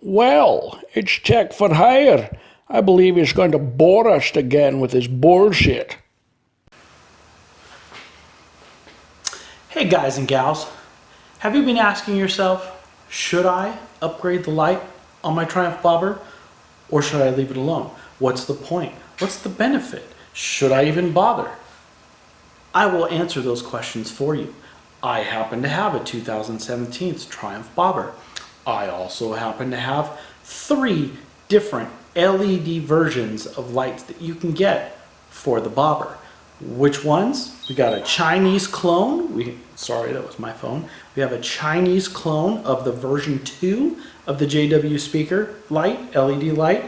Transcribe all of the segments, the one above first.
Well, it's Tech for Hire. I believe he's going to bore us again with his bullshit. Hey guys and gals, have you been asking yourself, should I upgrade the light on my Triumph bobber or should I leave it alone? What's the point? What's the benefit? Should I even bother? I will answer those questions for you. I happen to have a 2017 Triumph bobber. I also happen to have 3 different LED versions of lights that you can get for the bobber. Which ones? We got a Chinese clone. Sorry, that was my phone. We have a Chinese clone of the version 2 of the JWspeaker light, LED light.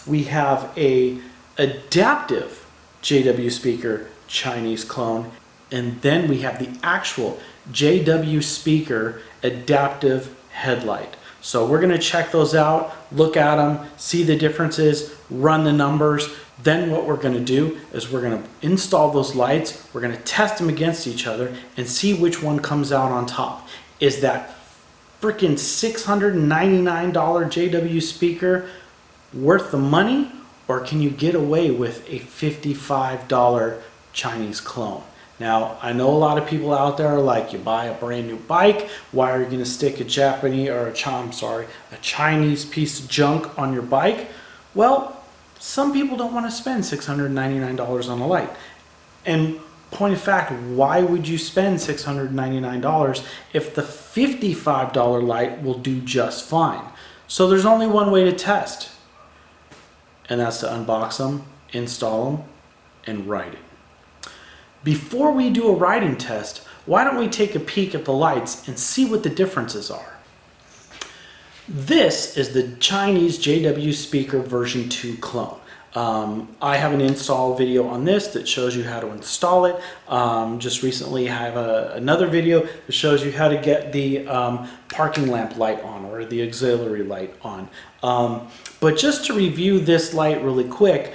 We have a adaptive JWspeaker Chinese clone, and then we have the actual JWspeaker adaptive headlight. So we're going to check those out, look at them, see the differences, run the numbers. Then what we're going to do is we're going to install those lights, we're going to test them against each other and see which one comes out on top. Is that freaking $699 JWspeaker worth the money, or can you get away with a $55 Chinese clone? Now, I know a lot of people out there are like, you buy a brand new bike, why are you going to stick a Chinese piece of junk on your bike? Well, some people don't want to spend $699 on a light. And point of fact, why would you spend $699 if the $55 light will do just fine? So there's only one way to test, and that's to unbox them, install them, and ride it. Before we do a riding test, why don't we take a peek at the lights and see what the differences are? This is the Chinese JWspeaker version 2 clone. I have an install video on this that shows you how to install it. Just recently I have another video that shows you how to get the parking lamp light on, or the auxiliary light on. But just to review this light really quick,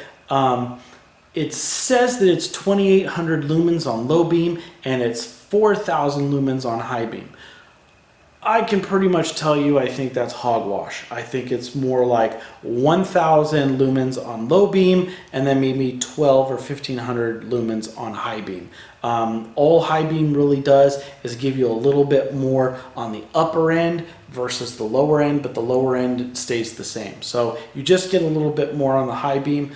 it says that it's 2800 lumens on low beam and it's 4000 lumens on high beam. I can pretty much tell you I think that's hogwash. I think it's more like 1000 lumens on low beam and then maybe 12 or 1500 lumens on high beam. All high beam really does is give you a little bit more on the upper end versus the lower end, but the lower end stays the same. So you just get a little bit more on the high beam.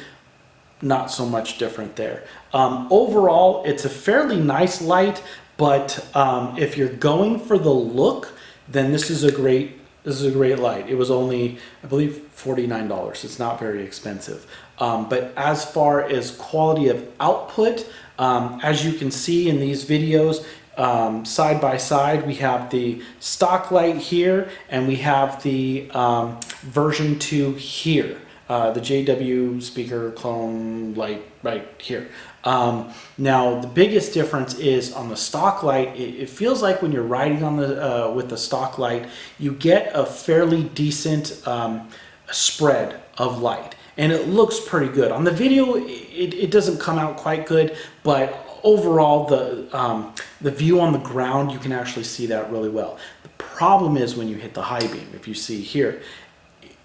Not so much different there. Overall, it's a fairly nice light, but if you're going for the look, then this is a great light. It was only, I believe, $49. It's not very expensive. But as far as quality of output, as you can see in these videos, side by side, we have the stock light here, and we have the version 2 here. The JWspeaker clone light right here. Now the biggest difference is on the stock light. It feels like when you're riding on the with the stock light, you get a fairly decent spread of light, and it looks pretty good. On the video, it doesn't come out quite good, but overall the view on the ground, you can actually see that really well. The problem is when you hit the high beam. If you see here,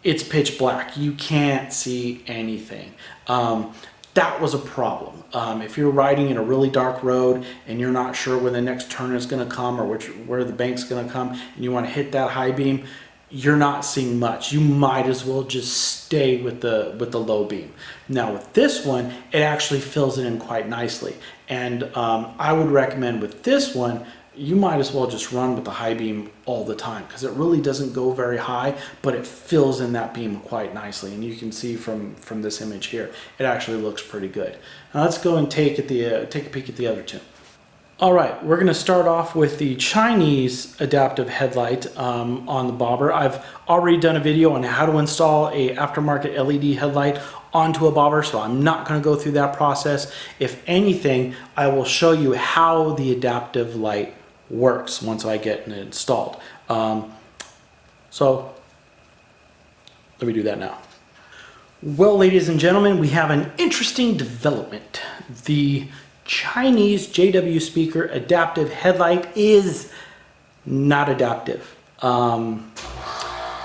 it's pitch black. You can't see anything. That was a problem. If you're riding in a really dark road and you're not sure where the next turn is going to come or where the bank's going to come, and you want to hit that high beam, you're not seeing much. You might as well just stay with the low beam. Now with this one, it actually fills it in quite nicely. And I would recommend with this one, you might as well just run with the high beam all the time, because it really doesn't go very high, but it fills in that beam quite nicely. And you can see from this image here, it actually looks pretty good. Now let's go and take a peek at the other two. All right, we're going to start off with the Chinese adaptive headlight on the bobber. I've already done a video on how to install a aftermarket LED headlight onto a bobber, so I'm not going to go through that process. If anything, I will show you how the adaptive light works once I get it installed. So let me do that now. Well, ladies and gentlemen, we have an interesting development. The Chinese JWspeaker adaptive headlight is not adaptive.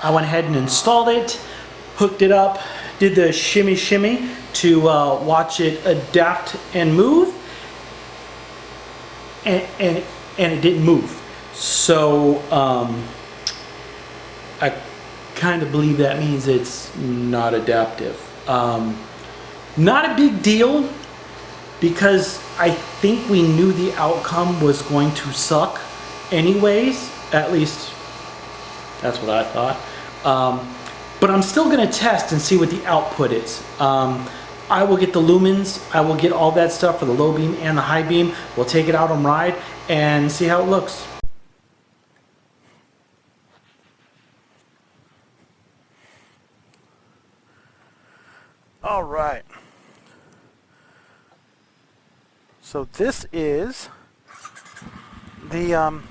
I went ahead and installed it, hooked it up, did the shimmy shimmy to watch it adapt and move, and it didn't move. So I kind of believe that means it's not adaptive. Not a big deal, because I think we knew the outcome was going to suck anyways. At least that's what I thought. But I'm still going to test and see what the output is. I will get the lumens, I will get all that stuff for the low beam and the high beam. We'll take it out on ride and see how it looks. All right. So this is the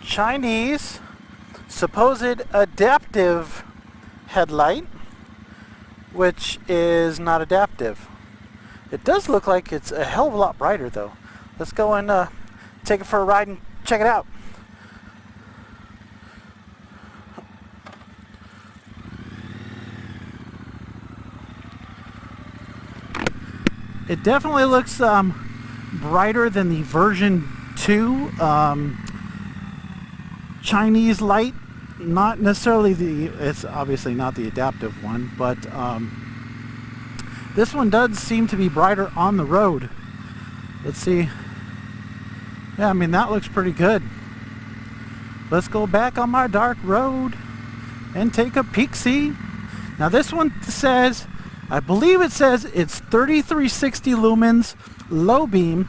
Chinese supposed adaptive headlight, which is not adaptive. It does look like it's a hell of a lot brighter though. Let's go and take it for a ride and check it out. It definitely looks brighter than the version 2 Chinese light. Not necessarily it's obviously not the adaptive one, but this one does seem to be brighter on the road. Let's see. Yeah, I mean, that looks pretty good. Let's go back on my dark road and take a peek-see. Now this one says, I believe it says it's 3360 lumens low beam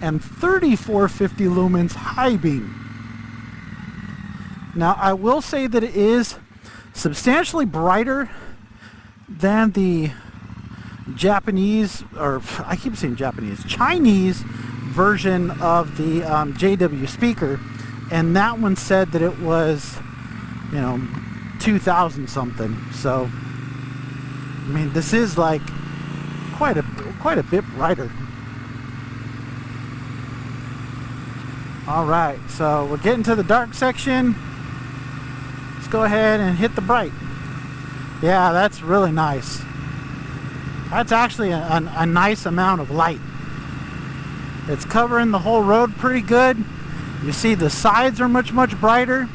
and 3450 lumens high beam. Now I will say that it is substantially brighter than the Japanese, or I keep saying Japanese, Chinese version of the JWspeaker, and that one said that it was, you know, 2000 something. So I mean, this is like quite a bit brighter. All right, so we're getting to the dark section. Let's go ahead and hit the bright. Yeah, that's really nice. That's actually a nice amount of light. It's covering the whole road pretty good. You see the sides are much brighter.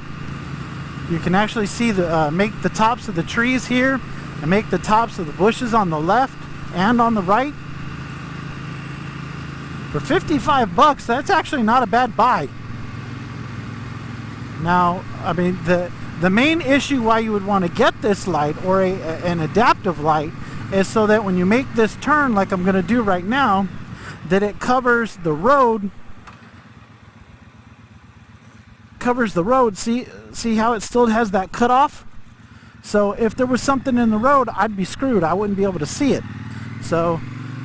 You can actually see the make the tops of the trees here and make the tops of the bushes on the left and on the right. For 55 bucks, that's actually not a bad buy. Now, I mean, the main issue why you would want to get this light, or an adaptive light, is so that when you make this turn like I'm going to do right now, that it covers the road. See how it still has that cutoff? So if there was something in the road, I'd be screwed. I wouldn't be able to see it. So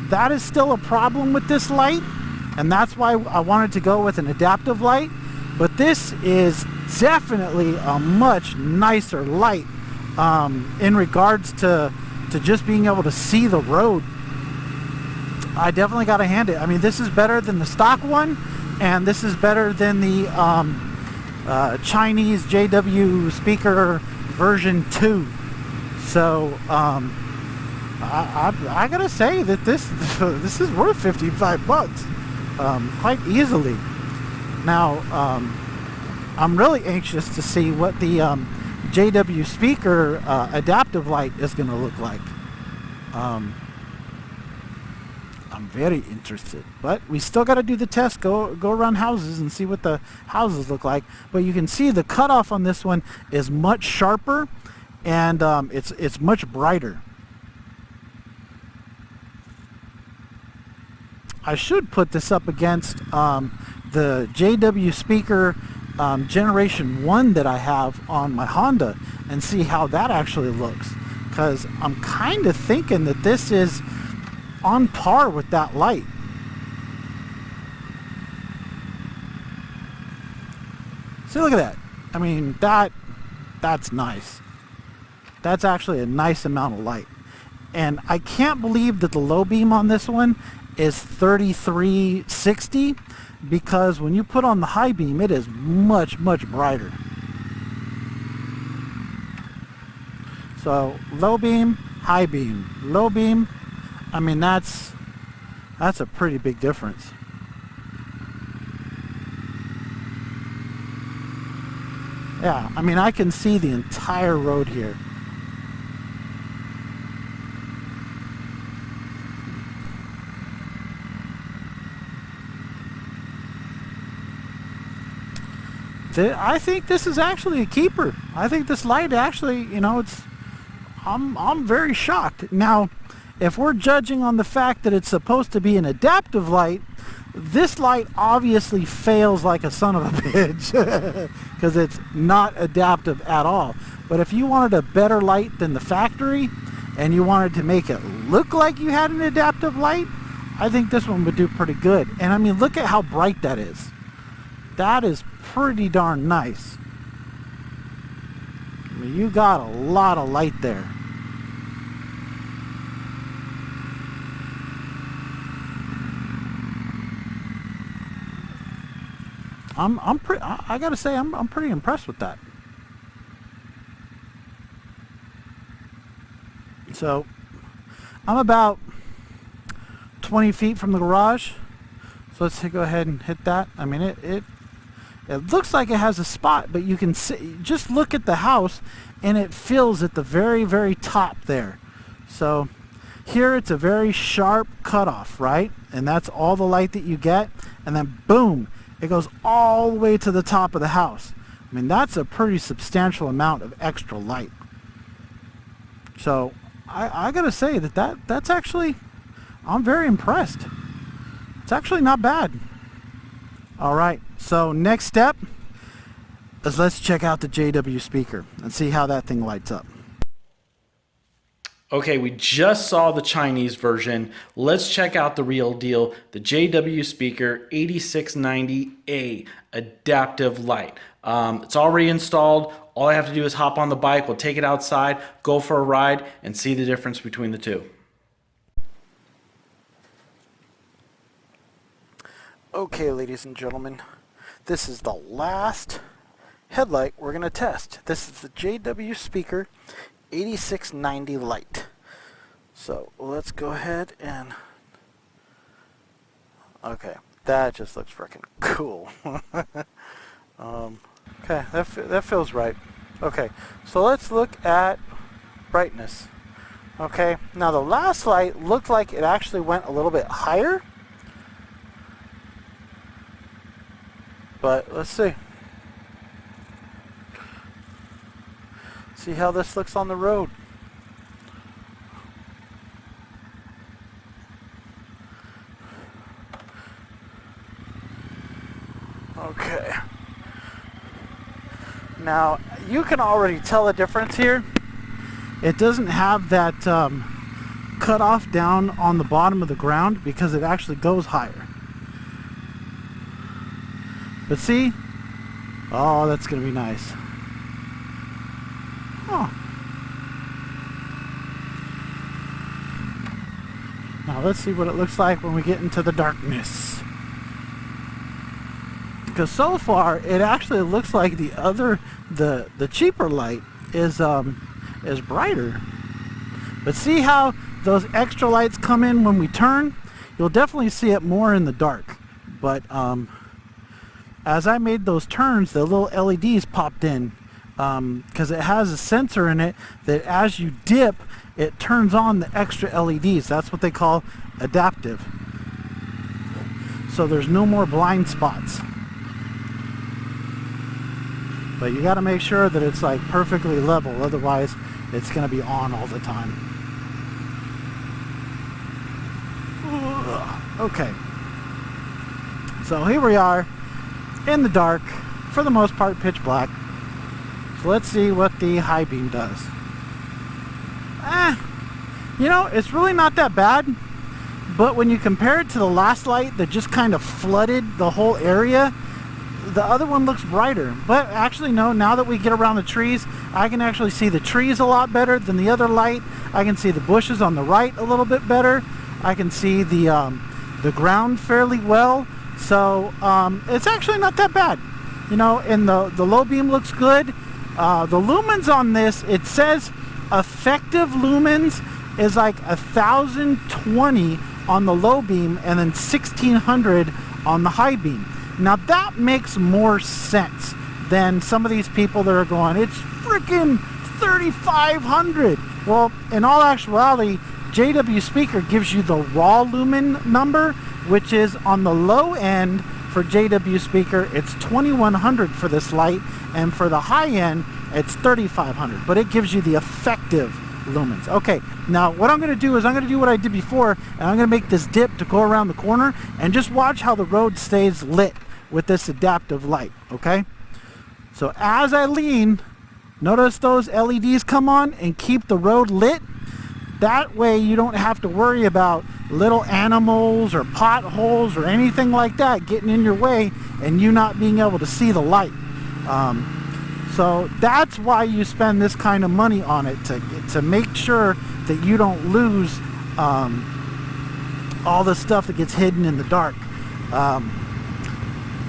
that is still a problem with this light, and that's why I wanted to go with an adaptive light. But this is definitely a much nicer light in regards to just being able to see the road. I definitely got to hand it. I mean, this is better than the stock one, and this is better than the Chinese JWspeaker version 2. So I gotta say that this is worth 55 bucks quite easily. Now I'm really anxious to see what the JWspeaker adaptive light is gonna look like. I'm very interested, but we still got to do the test, go around houses and see what the houses look like. But you can see the cutoff on this one is much sharper, and it's much brighter. I should put this up against the JWspeaker Generation 1 that I have on my Honda and see how that actually looks, because I'm kind of thinking that this is on par with that light. See, look at that. I mean, that's nice. That's actually a nice amount of light. And I can't believe that the low beam on this one is 3360, because when you put on the high beam, it is much brighter. So low beam, high beam, low beam. I mean, that's a pretty big difference. Yeah, I mean, I can see the entire road here. I think this is actually a keeper. I think this light actually, you know, I'm very shocked. Now, if we're judging on the fact that it's supposed to be an adaptive light, this light obviously fails like a son of a bitch because it's not adaptive at all. But if you wanted a better light than the factory and you wanted to make it look like you had an adaptive light, I think this one would do pretty good. And I mean, look at how bright that is. That is pretty darn nice. I mean, you got a lot of light there. I gotta say, I'm pretty impressed with that. So, I'm about 20 feet from the garage. So let's go ahead and hit that. I mean, it looks like it has a spot, but you can see, just look at the house and it fills at the very, very top there. So here it's a very sharp cutoff, right? And that's all the light that you get. And then boom, it goes all the way to the top of the house. I mean, that's a pretty substantial amount of extra light. So I gotta say that's actually, I'm very impressed. It's actually not bad. All right, so next step is let's check out the JWspeaker and see how that thing lights up. Okay, we just saw the Chinese version. Let's check out the real deal, the JWspeaker 8690A adaptive light. It's already installed. All I have to do is hop on the bike. We'll take it outside, go for a ride, and see the difference between the two. Okay, ladies and gentlemen, this is the last headlight we're going to test. This is the JWspeaker 8690 light. So let's go ahead and, okay, that just looks freaking cool. Okay, that feels right. Okay, so let's look at brightness. Okay, now the last light looked like it actually went a little bit higher, but let's see. See how this looks on the road. Okay. Now, you can already tell a difference here. It doesn't have that cutoff down on the bottom of the ground because it actually goes higher. But see? Oh, that's going to be nice. Oh. Now let's see what it looks like when we get into the darkness. Because so far it actually looks like the cheaper light is brighter. But see how those extra lights come in when we turn? You'll definitely see it more in the dark. But as I made those turns, the little LEDs popped in. Because it has a sensor in it that as you dip, it turns on the extra LEDs. That's what they call adaptive. So there's no more blind spots. But you got to make sure that it's like perfectly level, otherwise it's going to be on all the time. Okay. So here we are in the dark, for the most part pitch black. So let's see what the high beam does. You know, it's really not that bad, but when you compare it to the last light that just kind of flooded the whole area, the other one looks brighter. But actually no, now that we get around the trees, I can actually see the trees a lot better than the other light. I can see the bushes on the right a little bit better. I can see the ground fairly well. So it's actually not that bad. You know, and the low beam looks good. The lumens on this, it says effective lumens is like 1020 on the low beam and then 1600 on the high beam. Now that makes more sense than some of these people that are going, it's freaking 3500. Well, in all actuality, JWspeaker gives you the raw lumen number, which is on the low end for JWspeaker, it's 2100 for this light, and for the high end, it's 3500, but it gives you the effective lumens. Okay, now what I'm going to do is I'm going to do what I did before, and I'm going to make this dip to go around the corner, and just watch how the road stays lit with this adaptive light, okay? So as I lean, notice those LEDs come on and keep the road lit. That way you don't have to worry about little animals or potholes or anything like that getting in your way and you not being able to see the light. So that's why you spend this kind of money on it, to make sure that you don't lose all the stuff that gets hidden in the dark.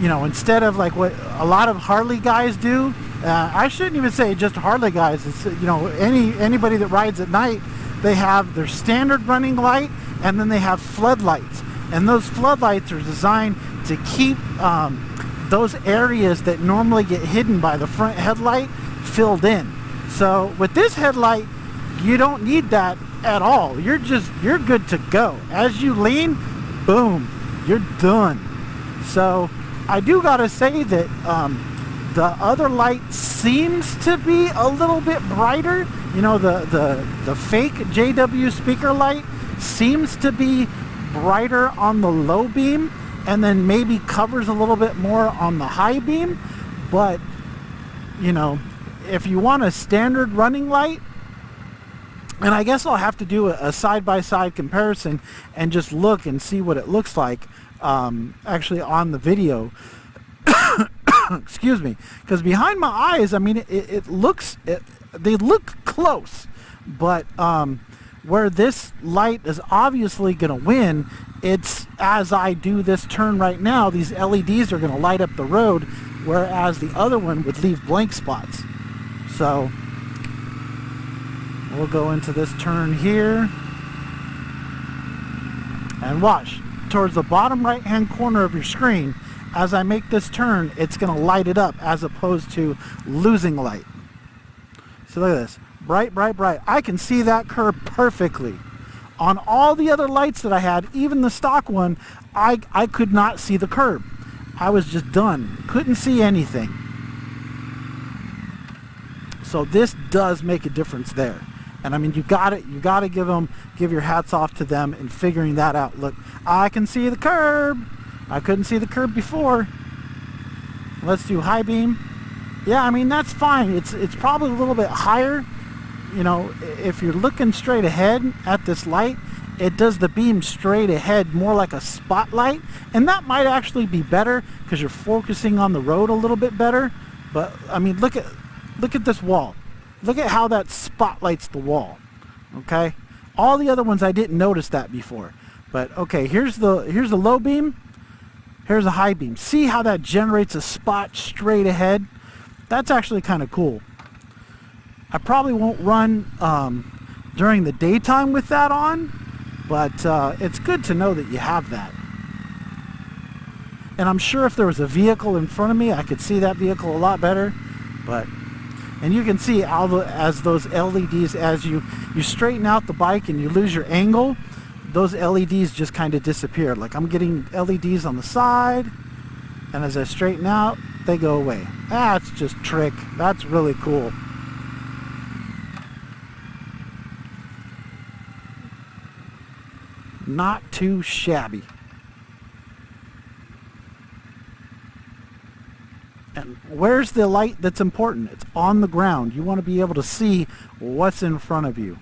You know, instead of like what a lot of Harley guys do, I shouldn't even say just Harley guys, it's, you know, anybody that rides at night, they have their standard running light and then they have floodlights, and those floodlights are designed to keep those areas that normally get hidden by the front headlight filled in. So with this headlight, you don't need that at all. You're good to go. As you lean, boom, you're done. So I do gotta say that the other light seems to be a little bit brighter. You know, the fake JWspeaker light seems to be brighter on the low beam, and then maybe covers a little bit more on the high beam. But you know, if you want a standard running light, and I guess I'll have to do a side-by-side comparison and just look and see what it looks like actually on the video. Excuse me, because behind my eyes, I mean, they look close, but where this light is obviously going to win, it's as I do this turn right now, these LEDs are going to light up the road, whereas the other one would leave blank spots. So we'll go into this turn here and watch towards the bottom right hand corner of your screen. As I make this turn, it's going to light it up as opposed to losing light. So look at this. Bright, bright, bright. I can see that curb perfectly. On all the other lights that I had, even the stock one, I could not see the curb. I was just done. Couldn't see anything. So this does make a difference there. And I mean, you got to give your hats off to them in figuring that out. Look, I can see the curb. I couldn't see the curb before. Let's do high beam. Yeah, I mean, that's fine. It's probably a little bit higher. You know, if you're looking straight ahead at this light, it does the beam straight ahead more like a spotlight, and that might actually be better because you're focusing on the road a little bit better. But I mean, look at this wall. Look at how that spotlights the wall. Okay, all the other ones I didn't notice that before. But okay, here's the low beam. Here's a high beam. See how that generates a spot straight ahead? That's actually kind of cool. I probably won't run during the daytime with that on, but it's good to know that you have that. And I'm sure if there was a vehicle in front of me, I could see that vehicle a lot better. And you can see as those LEDs, as you straighten out the bike and you lose your angle, those LEDs just kind of disappear. Like I'm getting LEDs on the side, and as I straighten out, they go away. That's just trick. That's really cool. Not too shabby. And where's the light that's important? It's on the ground. You want to be able to see what's in front of you,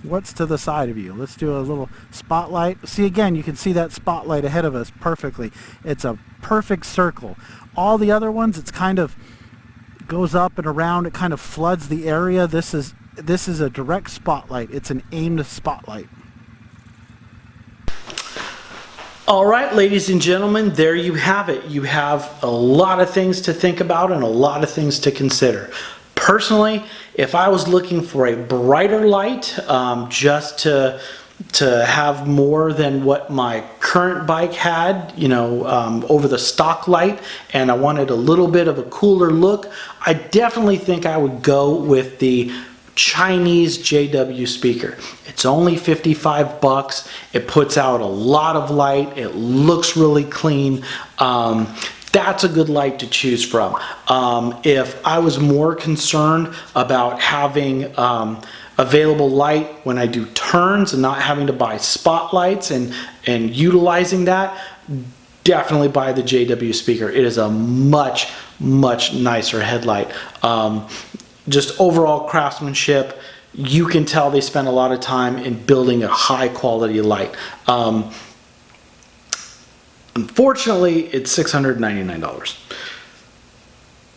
what's to the side of you. Let's do a little spotlight. See, again, you can see that spotlight ahead of us perfectly. It's a perfect circle. All the other ones, it's kind of goes up and around. It kind of floods the area. This is a direct spotlight. It's an aimed spotlight. All right, ladies and gentlemen, there you have it. You have a lot of things to think about and a lot of things to consider. Personally, If I was looking for a brighter light, just to have more than what my current bike had, you know, over the stock light, and I wanted a little bit of a cooler look, I definitely think I would go with the Chinese JWspeaker. It's only 55 bucks. It puts out a lot of light. It looks really clean. That's a good light to choose from. If I was more concerned about having available light when I do turns and not having to buy spotlights and utilizing that, definitely buy the JWspeaker. It is a much nicer headlight. Just overall craftsmanship, you can tell they spend a lot of time in building a high quality light. Unfortunately, it's $699.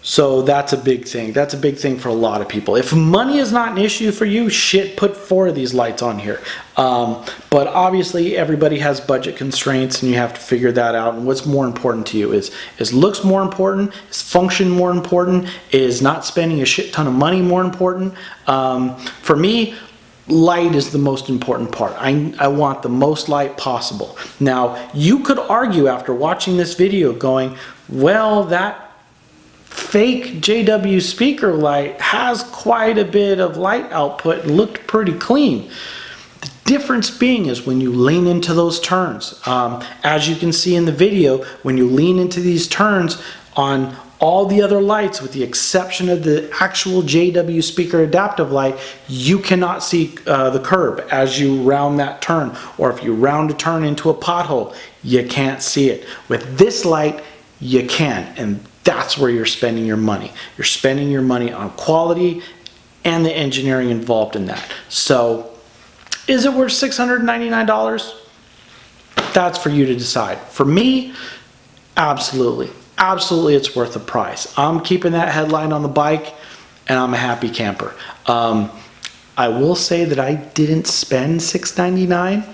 So that's a big thing. That's a big thing for a lot of people. If money is not an issue for you, shit, put 4 of these lights on here. But obviously everybody has budget constraints and you have to figure that out. And what's more important to you is looks more important? Is function more important? Is not spending a shit ton of money more important? For me, light is the most important part. I want the most light possible. Now, you could argue after watching this video going, well, that fake JWspeaker light has quite a bit of light output and looked pretty clean. The difference being is when you lean into those turns. As you can see in the video, when you lean into these turns on all the other lights, with the exception of the actual JWspeaker adaptive light, you cannot see the curb as you round that turn. Or if you round a turn into a pothole, you can't see it. With this light, you can. And that's where you're spending your money. You're spending your money on quality and the engineering involved in that. So, is it worth $699? That's for you to decide. For me, absolutely. Absolutely, it's worth the price. I'm keeping that headlight on the bike, and I'm a happy camper. I will say that I didn't spend $699.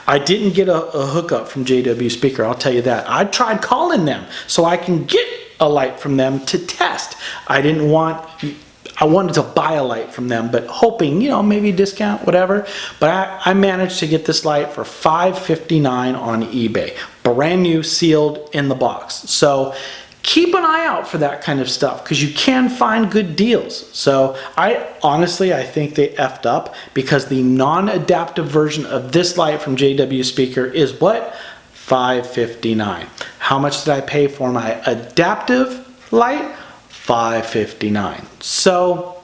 I didn't get a hookup from JWspeaker, I'll tell you that. I tried calling them so I can get a light from them to test. I wanted to buy a light from them, but hoping, you know, maybe discount, whatever. But I managed to get this light for $559 on eBay. Brand new, sealed, in the box. So keep an eye out for that kind of stuff because you can find good deals. So honestly, I think they effed up because the non-adaptive version of this light from JWspeaker is what? $559. How much did I pay for my adaptive light? $559. So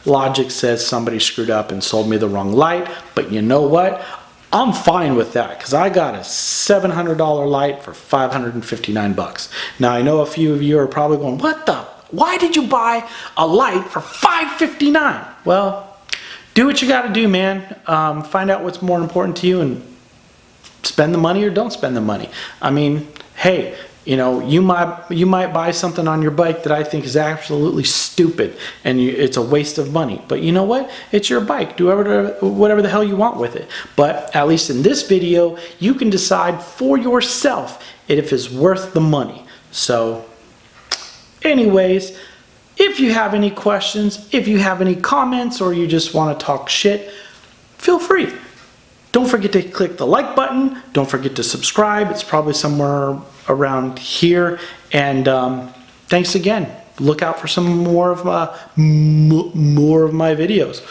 logic says somebody screwed up and sold me the wrong light, but you know what? I'm fine with that because I got a $700 light for $559. Now I know a few of you are probably going, why did you buy a light for $559? Well, do what you got to do, man. Find out what's more important to you and spend the money or don't spend the money. I mean, hey, you know, you might buy something on your bike that I think is absolutely stupid and it's a waste of money. But you know what? It's your bike. Do whatever the hell you want with it. But at least in this video, you can decide for yourself if it's worth the money. So anyways, if you have any questions, if you have any comments, or you just want to talk shit, feel free. Don't forget to click the like button. Don't forget to subscribe. It's probably somewhere around here. And thanks again. Look out for some more of my videos.